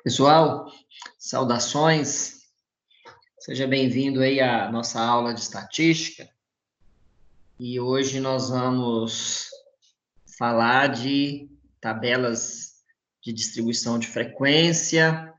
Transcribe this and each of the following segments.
Pessoal, saudações, seja bem-vindo aí à nossa aula de estatística. E hoje nós vamos falar de tabelas de distribuição de frequência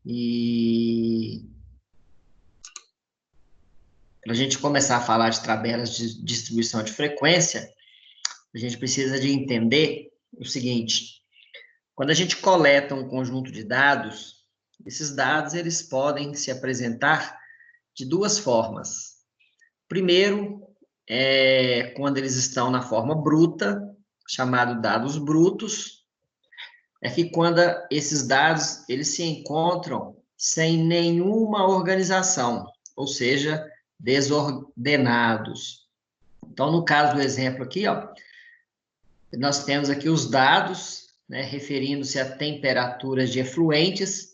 e para a gente começar a falar de tabelas de distribuição de frequência, a gente precisa de entender o seguinte: quando a gente coleta um conjunto de dados, esses dados eles podem se apresentar de duas formas. Primeiro, quando eles estão na forma bruta, chamado dados brutos, é que quando esses dados eles se encontram sem nenhuma organização, ou seja, desordenados. Então, no caso do exemplo aqui, ó, nós temos aqui os dados, né, referindo-se a temperaturas de efluentes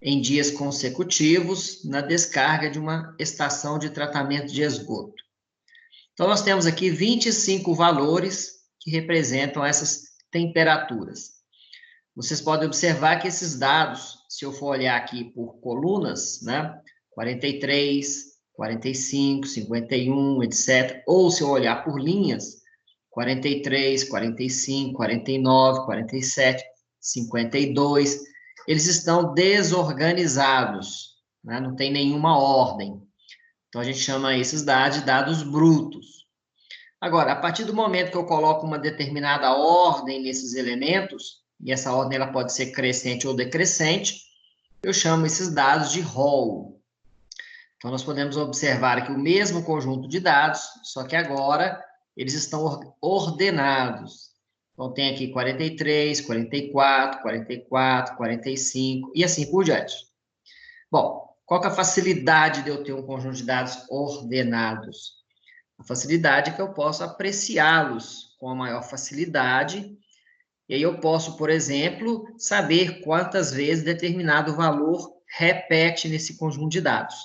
em dias consecutivos na descarga de uma estação de tratamento de esgoto. Então, nós temos aqui 25 valores que representam essas temperaturas. Vocês podem observar que esses dados, se eu for olhar aqui por colunas, né, 43, 45, 51, etc., ou se eu olhar por linhas, 43, 45, 49, 47, 52, eles estão desorganizados, né? Não tem nenhuma ordem. Então, a gente chama esses dados de dados brutos. Agora, a partir do momento que eu coloco uma determinada ordem nesses elementos, e essa ordem ela pode ser crescente ou decrescente, eu chamo esses dados de rol. Então, nós podemos observar aqui o mesmo conjunto de dados, só que agora eles estão ordenados. Então, tem aqui 43, 44, 44, 45 e assim por diante. Bom, qual que é a facilidade de eu ter um conjunto de dados ordenados? A facilidade é que eu posso apreciá-los com a maior facilidade, e aí eu posso, por exemplo, saber quantas vezes determinado valor repete nesse conjunto de dados.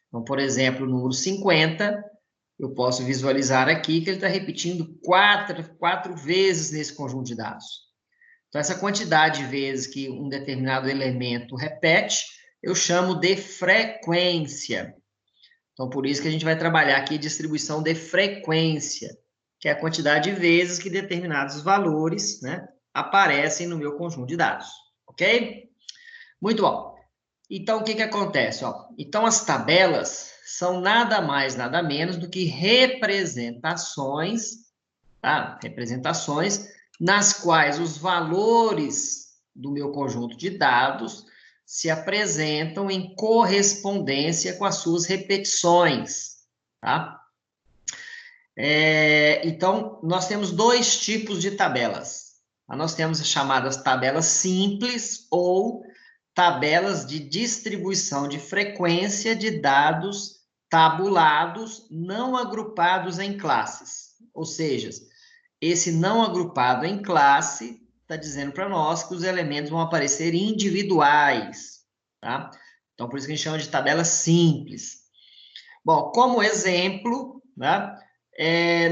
Então, por exemplo, o número 50, eu posso visualizar aqui que ele está repetindo quatro vezes nesse conjunto de dados. Então, essa quantidade de vezes que um determinado elemento repete, eu chamo de frequência. Então, por isso que a gente vai trabalhar aqui distribuição de frequência, que é a quantidade de vezes que determinados valores, né, aparecem no meu conjunto de dados. Ok? Muito bom. Então, o que acontece? Ó? Então, as tabelas são nada mais, nada menos do que representações, tá? Representações nas quais os valores do meu conjunto de dados se apresentam em correspondência com as suas repetições, tá? Então, nós temos dois tipos de tabelas. Nós temos as chamadas tabelas simples ou tabelas de distribuição de frequência de dados tabulados, não agrupados em classes. Ou seja, esse não agrupado em classe está dizendo para nós que os elementos vão aparecer individuais, tá? Então, por isso que a gente chama de tabela simples. Bom, como exemplo, né,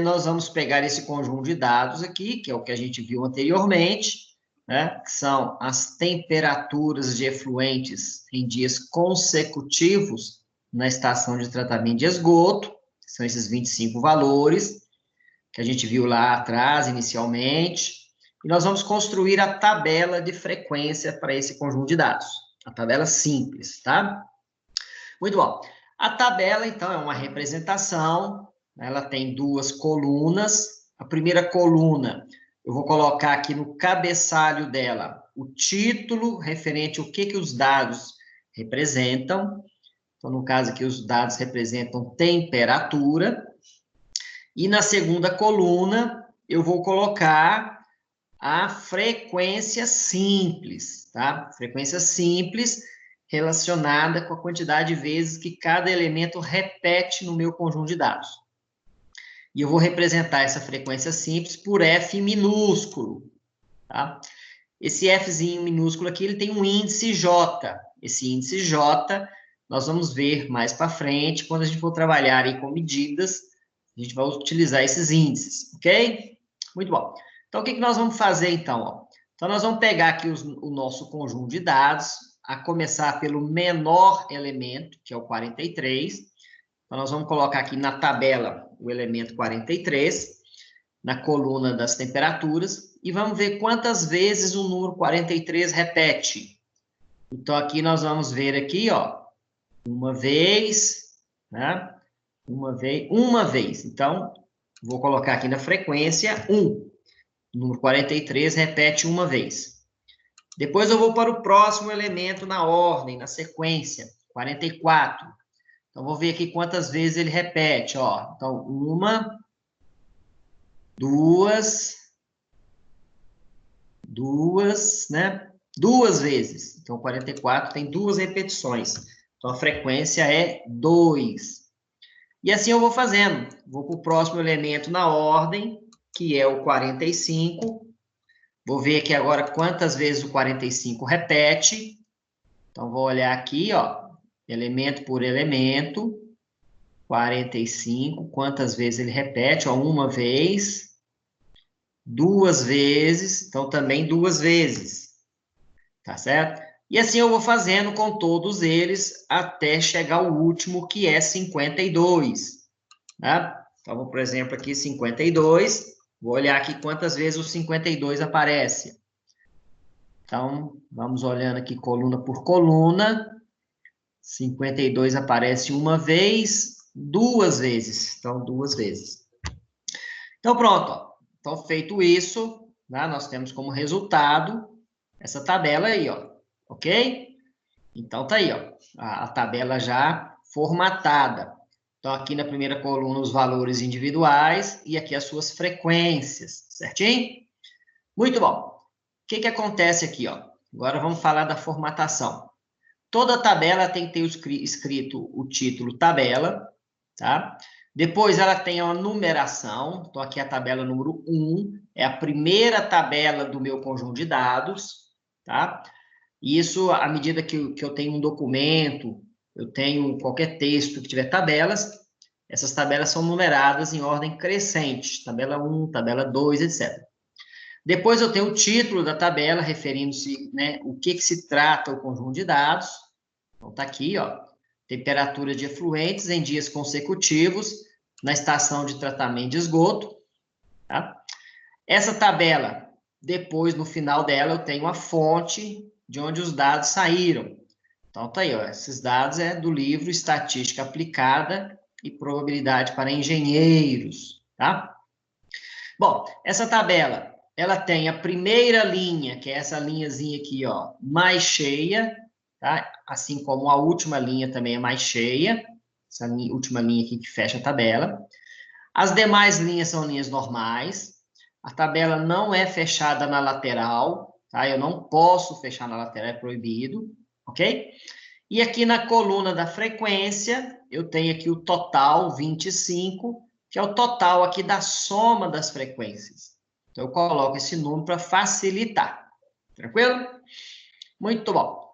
nós vamos pegar esse conjunto de dados aqui, que é o que a gente viu anteriormente, né, que são as temperaturas de efluentes em dias consecutivos na estação de tratamento de esgoto, que são esses 25 valores, que a gente viu lá atrás, inicialmente, e nós vamos construir a tabela de frequência para esse conjunto de dados, a tabela simples, tá? Muito bom. A tabela, então, é uma representação, ela tem duas colunas. A primeira coluna, eu vou colocar aqui no cabeçalho dela o título referente ao que os dados representam. Então, no caso aqui, os dados representam temperatura. E na segunda coluna, eu vou colocar a frequência simples, tá? Frequência simples relacionada com a quantidade de vezes que cada elemento repete no meu conjunto de dados. E eu vou representar essa frequência simples por F minúsculo, tá? Esse Fzinho minúsculo aqui, ele tem um índice J. Esse índice J, nós vamos ver mais para frente, quando a gente for trabalhar aí com medidas, a gente vai utilizar esses índices, ok? Muito bom. Então, o que nós vamos fazer, então? Ó? Então, nós vamos pegar aqui o nosso conjunto de dados, a começar pelo menor elemento, que é o 43. Então, nós vamos colocar aqui na tabela o elemento 43, na coluna das temperaturas, e vamos ver quantas vezes o número 43 repete. Então, aqui nós vamos ver aqui, ó, uma vez, né? Uma vez. Então, vou colocar aqui na frequência 1. O número 43 repete uma vez. Depois eu vou para o próximo elemento na ordem, na sequência, 44. Então, vou ver aqui quantas vezes ele repete, ó. Então, uma, duas, né? Duas vezes. Então, 44 tem duas repetições. Então, a frequência é 2. E assim eu vou fazendo. Vou para o próximo elemento na ordem, que é o 45. Vou ver aqui agora quantas vezes o 45 repete. Então, vou olhar aqui, ó, elemento por elemento. 45, quantas vezes ele repete? Ó, uma vez, duas vezes, então também duas vezes. Tá certo? E assim eu vou fazendo com todos eles até chegar ao último, que é 52. Tá? Então, vou, por exemplo, aqui 52. Vou olhar aqui quantas vezes o 52 aparece. Então, vamos olhando aqui coluna por coluna. 52 aparece uma vez, duas vezes. Então, duas vezes. Então, pronto. Ó. Então, feito isso, né, nós temos como resultado essa tabela aí, ó. Ok? Então, tá aí, ó. A tabela já formatada. Então, aqui na primeira coluna, os valores individuais e aqui as suas frequências, certinho? Muito bom. O que acontece aqui, ó? Agora vamos falar da formatação. Toda tabela tem que ter escrito o título tabela, tá? Depois ela tem uma numeração. Então, aqui a tabela número 1 é a primeira tabela do meu conjunto de dados, tá? E isso, à medida que eu tenho um documento, eu tenho qualquer texto que tiver tabelas, essas tabelas são numeradas em ordem crescente, tabela 1, tabela 2, etc. Depois eu tenho o título da tabela, referindo-se, né, o que se trata o conjunto de dados. Então, está aqui, ó, temperatura de efluentes em dias consecutivos na estação de tratamento de esgoto. Tá? Essa tabela, depois, no final dela, eu tenho a fonte de onde os dados saíram. Então, tá aí, ó, esses dados é do livro Estatística Aplicada e Probabilidade para Engenheiros, tá? Bom, essa tabela, ela tem a primeira linha, que é essa linhazinha aqui, ó, mais cheia, tá? Assim como a última linha também é mais cheia, essa última linha aqui que fecha a tabela. As demais linhas são linhas normais. A tabela não é fechada na lateral, tá? Eu não posso fechar na lateral, é proibido, ok? E aqui na coluna da frequência, eu tenho aqui o total, 25, que é o total aqui da soma das frequências. Então, eu coloco esse número para facilitar. Tranquilo? Muito bom.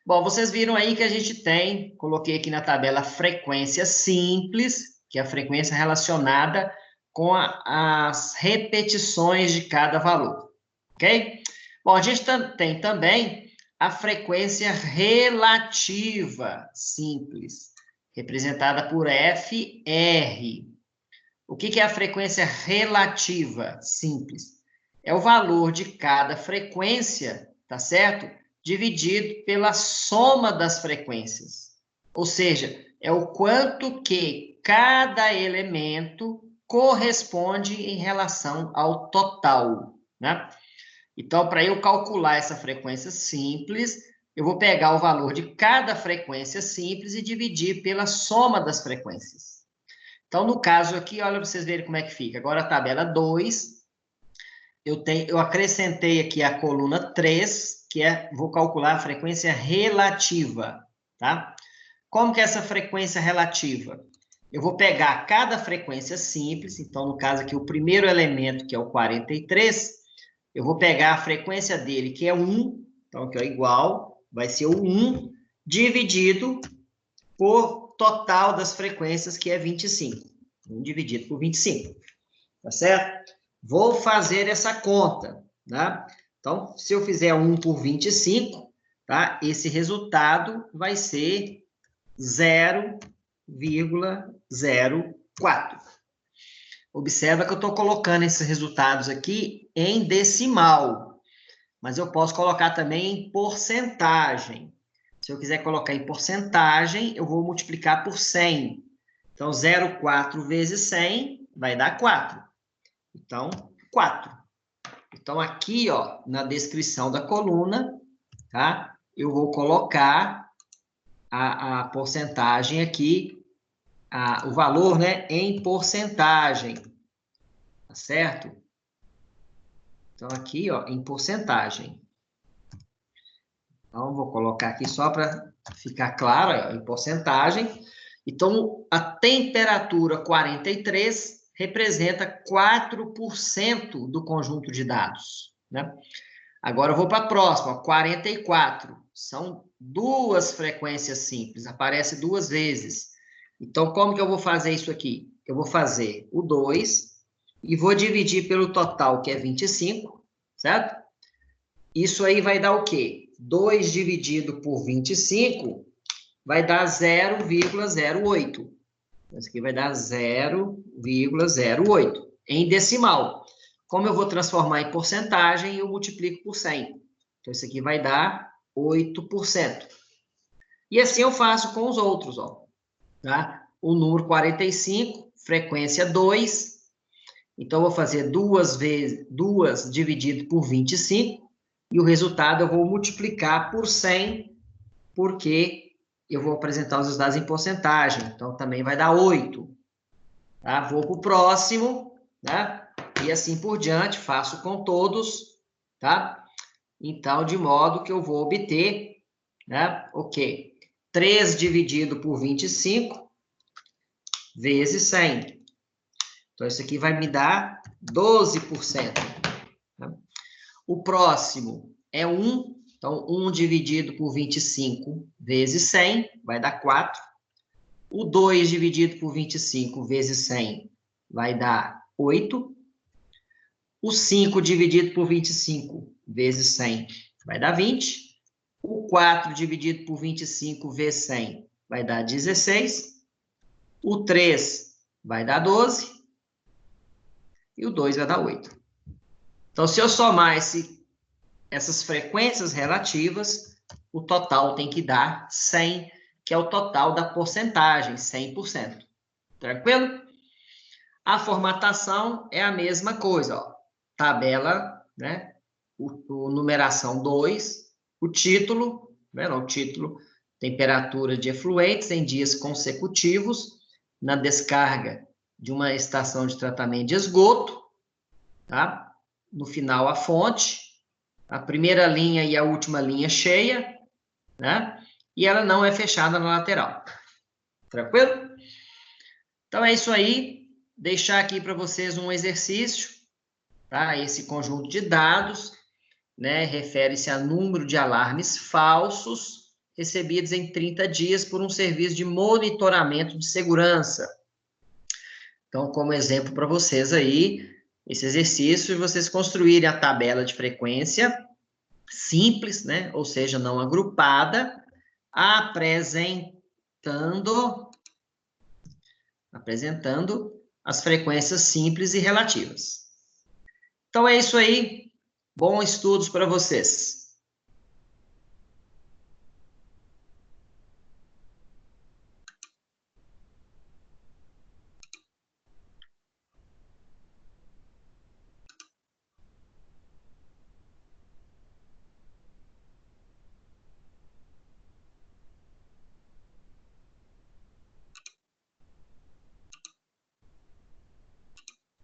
Bom, vocês viram aí que a gente tem, coloquei aqui na tabela frequência simples, que é a frequência relacionada com as repetições de cada valor, ok? Bom, a gente tem também a frequência relativa simples, representada por FR. O que é a frequência relativa simples? É o valor de cada frequência, tá certo? Dividido pela soma das frequências. Ou seja, é o quanto que cada elemento corresponde em relação ao total, né? Então, para eu calcular essa frequência simples, eu vou pegar o valor de cada frequência simples e dividir pela soma das frequências. Então, no caso aqui, olha para vocês verem como é que fica. Agora, a tabela 2, eu acrescentei aqui a coluna 3, que vou calcular a frequência relativa, tá? Como que é essa frequência relativa? Eu vou pegar cada frequência simples, então, no caso aqui, o primeiro elemento, que é o 43, eu vou pegar a frequência dele, que é 1, então, aqui é igual, vai ser o 1 dividido por total das frequências, que é 25. 1 dividido por 25, tá certo? Vou fazer essa conta, né? Então, se eu fizer 1 por 25, tá? Esse resultado vai ser 0,04. Observa que eu estou colocando esses resultados aqui em decimal, mas eu posso colocar também em porcentagem. Se eu quiser colocar em porcentagem, eu vou multiplicar por 100. Então, 0,4 vezes 100 vai dar 4. Então, 4. Então, aqui, ó, na descrição da coluna, tá? Eu vou colocar a porcentagem aqui, o valor, né, em porcentagem, tá certo? Então, aqui, ó, em porcentagem. Então, vou colocar aqui só para ficar claro, ó, em porcentagem. Então, a temperatura 43 representa 4% do conjunto de dados, né? Agora eu vou para a próxima, 44. São duas frequências simples, aparece duas vezes. Então, como que eu vou fazer isso aqui? Eu vou fazer o 2 e vou dividir pelo total, que é 25, certo? Isso aí vai dar o quê? 2 dividido por 25 vai dar 0,08. Isso aqui vai dar 0,08 em decimal. Como eu vou transformar em porcentagem, eu multiplico por 100. Então, isso aqui vai dar 8%. E assim eu faço com os outros, ó. Tá? O número 45, frequência 2. Então, eu vou fazer 2 dividido por 25. E o resultado eu vou multiplicar por 100, porque eu vou apresentar os dados em porcentagem. Então, também vai dar 8. Tá? Vou para o próximo, né? E assim por diante, faço com todos, tá? Então, de modo que eu vou obter, né? O quê? 3 dividido por 25 vezes 100. Então, isso aqui vai me dar 12%. Tá? O próximo é 1. Então, 1 dividido por 25 vezes 100 vai dar 4. O 2 dividido por 25 vezes 100 vai dar 8. O 5 dividido por 25 vezes 100 vai dar 20. O 4 dividido por 25 vezes 100 vai dar 16. O 3 vai dar 12. E o 2 vai dar 8. Então, se eu somar essas frequências relativas, o total tem que dar 100, que é o total da porcentagem, 100%. Tranquilo? A formatação é a mesma coisa, ó. Tabela, né? O numeração 2, o título, né? O título, temperatura de efluentes em dias consecutivos, na descarga de uma estação de tratamento de esgoto, tá? No final, a fonte, a primeira linha e a última linha cheia, né? E ela não é fechada na lateral. Tranquilo? Então, é isso aí. Deixar aqui para vocês um exercício, tá? Esse conjunto de dados, né, refere-se a número de alarmes falsos recebidos em 30 dias por um serviço de monitoramento de segurança. Então, como exemplo para vocês aí, esse exercício, vocês construírem a tabela de frequência simples, né, ou seja, não agrupada, apresentando as frequências simples e relativas. Então, é isso aí. Bons estudos para vocês.